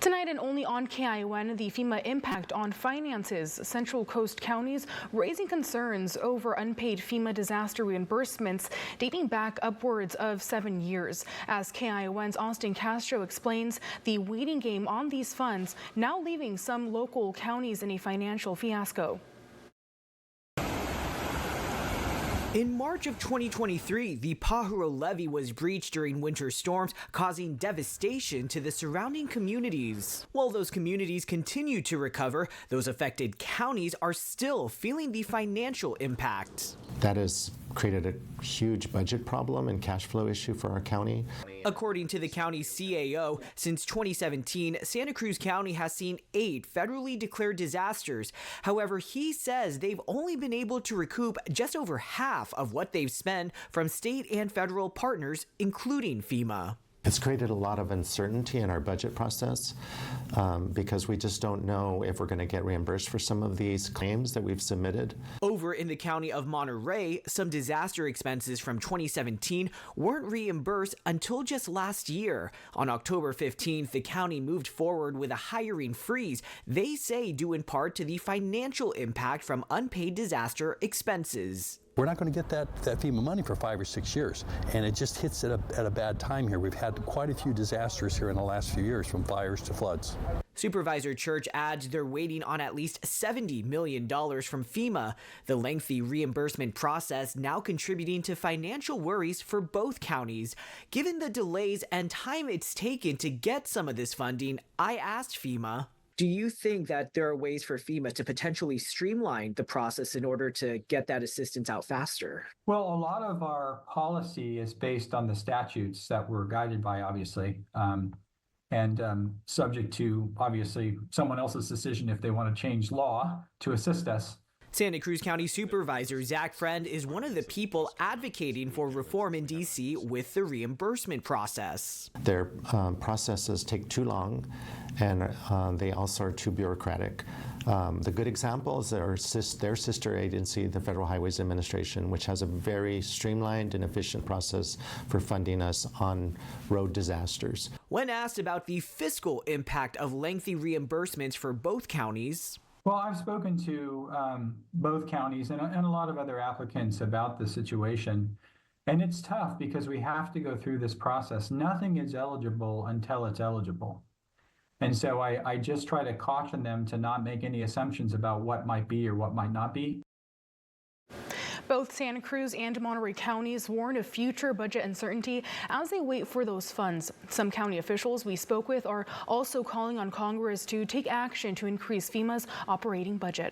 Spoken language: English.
Tonight and only on KION, the FEMA impact on finances. Central Coast counties raising concerns over unpaid FEMA disaster reimbursements dating back upwards of 7 years. As KION's Austin Castro explains, the waiting game on these funds now leaving some local counties in a financial fiasco. In March of 2023, the Pajaro levee was breached during winter storms, causing devastation to the surrounding communities. While those communities continue to recover, those affected counties are still feeling the financial impact. That has created a huge budget problem and cash flow issue for our county. According to the county's CAO, since 2017, Santa Cruz County has seen 8 federally declared disasters. However, he says they've only been able to recoup just over half of what they've spent from state and federal partners, including FEMA. It's created a lot of uncertainty in our budget process because we just don't know if we're going to get reimbursed for some of these claims that we've submitted. Over in the county of Monterey, some disaster expenses from 2017 weren't reimbursed until just last year. On October 15th, the county moved forward with a hiring freeze, they say due in part to the financial impact from unpaid disaster expenses. We're not going to get that FEMA money for 5 or 6 years, and it just hits at a bad time here. We've had quite a few disasters here in the last few years, from fires to floods. Supervisor Church adds they're waiting on at least $70 million from FEMA. The lengthy reimbursement process now contributing to financial worries for both counties. Given the delays and time it's taken to get some of this funding, I asked FEMA, do you think that there are ways for FEMA to potentially streamline the process in order to get that assistance out faster? Well, a lot of our policy is based on the statutes that we're guided by, obviously, and subject to, obviously, someone else's decision if they want to change law to assist us. Santa Cruz County Supervisor Zach Friend is one of the people advocating for reform in D.C. with the reimbursement process. Their processes take too long, and they also are too bureaucratic. The good example is their sister agency, the Federal Highways Administration, which has a very streamlined and efficient process for funding us on road disasters. When asked about the fiscal impact of lengthy reimbursements for both counties, well, I've spoken to both counties and a lot of other applicants about the situation, and it's tough because we have to go through this process. Nothing is eligible until it's eligible. And so I just try to caution them to not make any assumptions about what might be or what might not be. Both Santa Cruz and Monterey counties warn of future budget uncertainty as they wait for those funds. Some county officials we spoke with are also calling on Congress to take action to increase FEMA's operating budget.